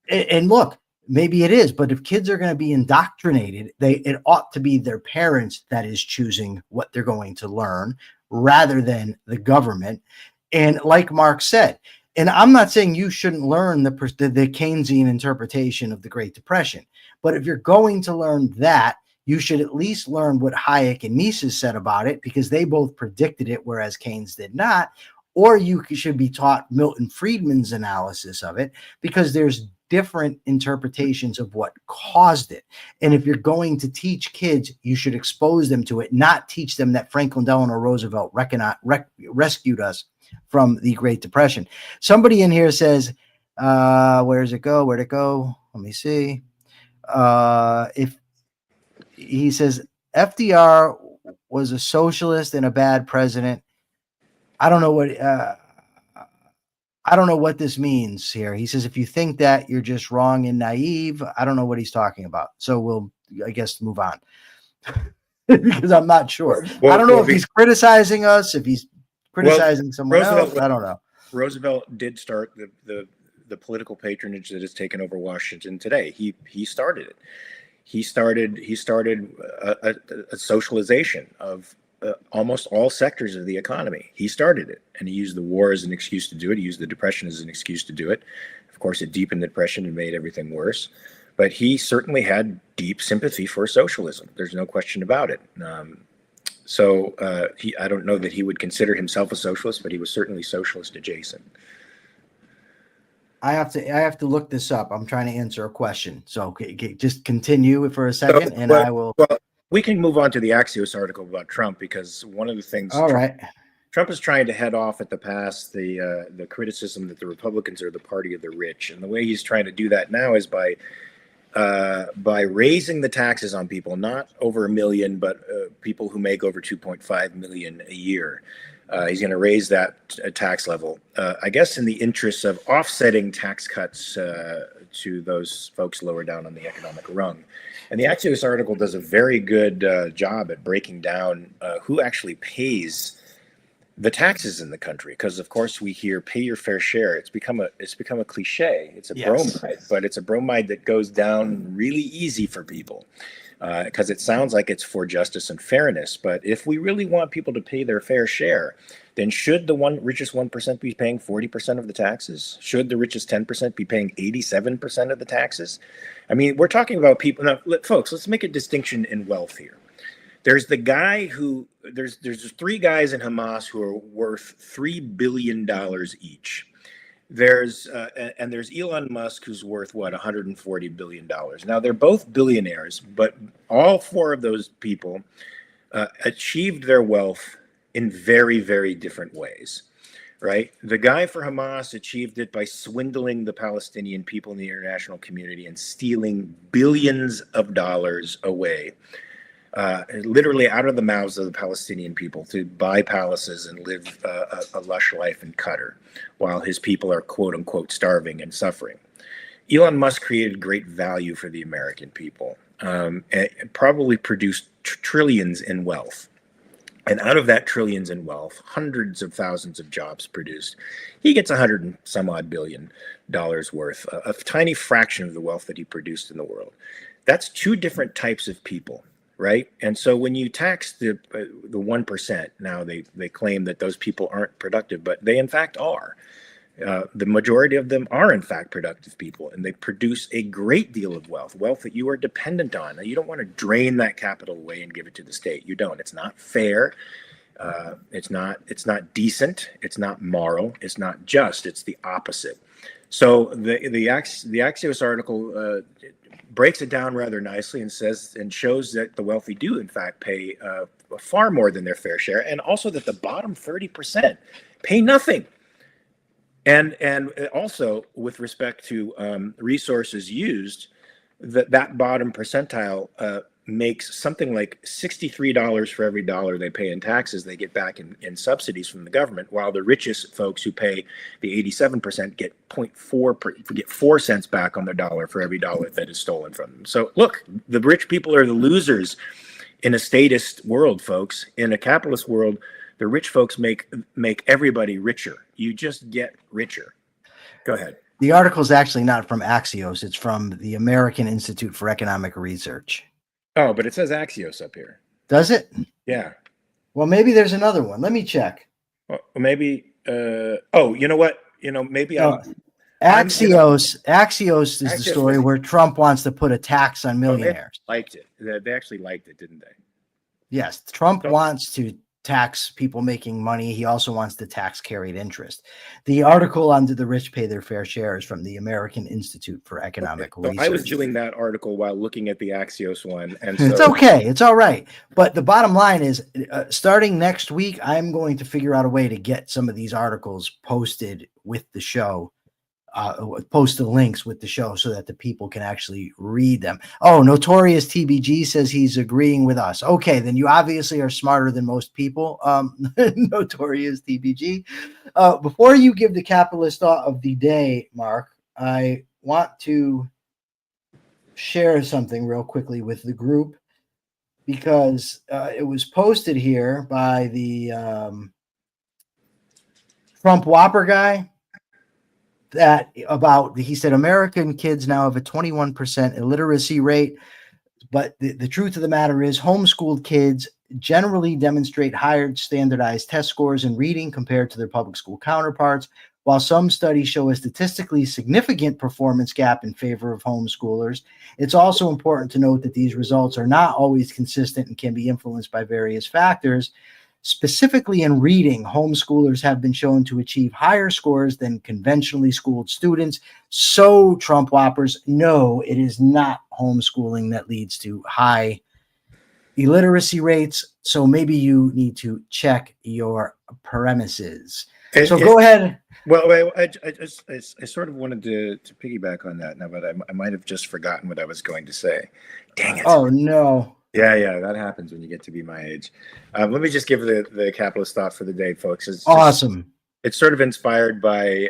B: And look, maybe it is, but if kids are going to be indoctrinated, it ought to be their parents that is choosing what they're going to learn rather than the government. And like Mark said, and I'm not saying you shouldn't learn the Keynesian interpretation of the Great Depression, but if you're going to learn that, you should at least learn what Hayek and Mises said about it, because they both predicted it, whereas Keynes did not. Or you should be taught Milton Friedman's analysis of it, because there's different interpretations of what caused it. And if you're going to teach kids, you should expose them to it, not teach them that Franklin Delano Roosevelt rescued us from the Great Depression. Somebody in here says, where'd it go? Let me see. If he says FDR was a socialist and a bad president, I don't know what this means here. He says, if you think that, you're just wrong and naive. I don't know what he's talking about. So we'll, I guess, move on because I'm not sure. I don't know if he's criticizing us, if he's criticizing someone else. I don't know.
A: Roosevelt did start the political patronage that has taken over Washington today. He started it. He started a socialization of almost all sectors of the economy. He started it, and he used the war as an excuse to do it. He used the Depression as an excuse to do it. Of course, it deepened the Depression and made everything worse. But he certainly had deep sympathy for socialism. There's no question about it. I don't know that he would consider himself a socialist, but he was certainly socialist adjacent.
B: I have to look this up. I'm trying to answer a question. So just continue for a second, and I will.
A: Well, we can move on to the Axios article about Trump, because one of the things Trump is trying to head off at the pass the criticism that the Republicans are the party of the rich, and the way he's trying to do that now is by raising the taxes on people, not over $1 million, but people who make over 2.5 million a year. He's going to raise that tax level, I guess, in the interest of offsetting tax cuts to those folks lower down on the economic rung. And the Axios article does a very good job at breaking down who actually pays the taxes in the country, because of course we hear pay your fair share. It's become a cliche. It's a bromide, but it's a bromide that goes down really easy for people, because it sounds like it's for justice and fairness. But if we really want people to pay their fair share, then should the richest 1% be paying 40% of the taxes? Should the richest 10% be paying 87% of the taxes? I mean, we're talking about people now, folks. Let's make a distinction in wealth here. There's the guy who there's three guys in Hamas who are worth $3 billion each. There's Elon Musk, who's worth what, $140 billion. Now they're both billionaires, but all four of those people achieved their wealth in very, very different ways. Right? The guy for Hamas achieved it by swindling the Palestinian people in the international community and stealing billions of dollars away, literally out of the mouths of the Palestinian people, to buy palaces and live a lush life in Qatar, while his people are quote unquote starving and suffering. Elon Musk created great value for the American people, and probably produced trillions in wealth. And out of that trillions in wealth, hundreds of thousands of jobs produced, he gets $100 and some odd billion worth, a tiny fraction of the wealth that he produced in the world. That's two different types of people. Right. And so when you tax the 1%, now they claim that those people aren't productive, but they in fact are. The majority of them are in fact productive people, and they produce a great deal of wealth that you are dependent on. Now, you don't want to drain that capital away and give it to the state. You don't. It's not fair. It's not decent. It's not moral. It's not just. It's the opposite. So the Axios article breaks it down rather nicely and shows that the wealthy do in fact pay far more than their fair share, and also that the bottom 30% pay nothing. And also with respect to resources used, that bottom percentile makes something like $63 for every dollar they pay in taxes they get back in subsidies from the government, while the richest folks who pay the 87% get 4 cents back on their dollar for every dollar that is stolen from them. So look, the rich people are the losers in a statist world, folks. In a capitalist world, the rich folks make everybody richer. You just get richer. Go ahead.
B: The article is actually not from Axios. It's from the American Institute for Economic Research.
A: Oh, but it says Axios up here.
B: Does it?
A: Yeah.
B: Well, maybe there's another one. Let me check.
A: Well, maybe. You know what? Maybe
B: Axios is the story where Trump wants to put a tax on millionaires.
A: They liked it. They actually liked it, didn't they?
B: Yes. Trump wants to tax people making money. He also wants to tax carried interest. The article on "Do the Rich Pay Their Fair Share" is from the American Institute for Economic Research.
A: I was doing that article while looking at the Axios one, and
B: it's okay. It's all right. But the bottom line is, starting next week, I'm going to figure out a way to get some of these articles posted with the show. Post the links with the show so that the people can actually read them. Oh, Notorious TBG says he's agreeing with us. Okay, then you obviously are smarter than most people. Notorious TBG. Before you give the capitalist thought of the day, Mark, I want to share something real quickly with the group, because it was posted here by the Trump Whopper guy. He said American kids now have a 21% illiteracy rate, but the truth of the matter is homeschooled kids generally demonstrate higher standardized test scores in reading compared to their public school counterparts. While some studies show a statistically significant performance gap in favor of homeschoolers, it's also important to note that these results are not always consistent and can be influenced by various factors. Specifically in reading, homeschoolers have been shown to achieve higher scores than conventionally schooled students. So, Trump Whoppers, no, it is not homeschooling that leads to high illiteracy rates. So maybe you need to check your premises. Go ahead.
A: Well, I sort of wanted to piggyback on that now, but I might have just forgotten what I was going to say. Dang it.
B: Oh, no.
A: Yeah, that happens when you get to be my age. Let me just give the capitalist thought for the day, folks.
B: Awesome.
A: It's sort of inspired by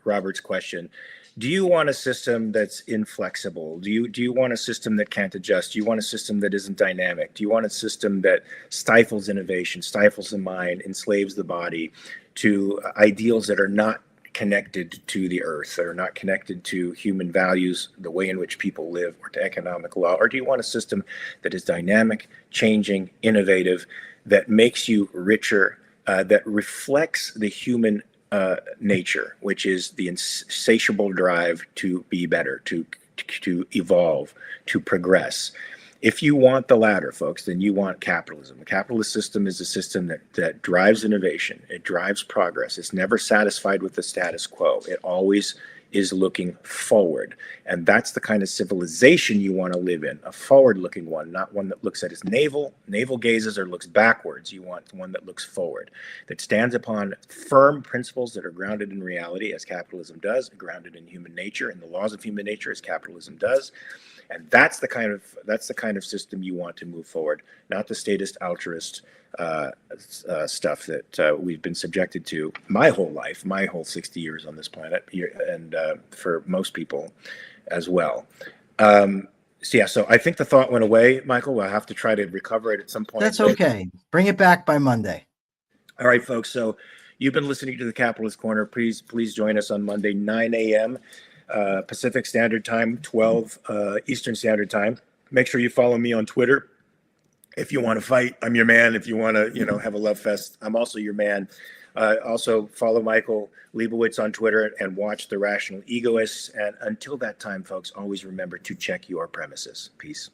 A: Robert's question. Do you want a system that's inflexible? Do you want a system that can't adjust? Do you want a system that isn't dynamic? Do you want a system that stifles innovation, stifles the mind, enslaves the body to ideals that are not connected to the earth, that are not connected to human values, the way in which people live, or to economic law? Or do you want a system that is dynamic, changing, innovative, that makes you richer, that reflects the human nature, which is the insatiable drive to be better, to evolve, to progress? If you want the latter, folks, then you want capitalism. The capitalist system is a system that drives innovation. It drives progress. It's never satisfied with the status quo. It always is looking forward. And that's the kind of civilization you want to live in, a forward-looking one, not one that looks at its navel gazes, or looks backwards. You want one that looks forward, that stands upon firm principles that are grounded in reality, as capitalism does, grounded in human nature and the laws of human nature, as capitalism does. And that's the kind of system you want to move forward, not the statist, altruist stuff that we've been subjected to my whole life, my whole 60 years on this planet, and for most people as well. So I think the thought went away, Michael. We'll have to try to recover it at some point.
B: That's okay. Bring it back by Monday.
A: All right, folks. So you've been listening to the Capitalist Corner. Please join us on Monday, 9 a.m. Pacific Standard Time, 12 Eastern Standard Time. Make sure you follow me on Twitter. If you want to fight, I'm your man. If you want to, have a love fest, I'm also your man. Also follow Michael Liebowitz on Twitter and watch The Rational Egoists. And until that time, folks, always remember to check your premises. Peace.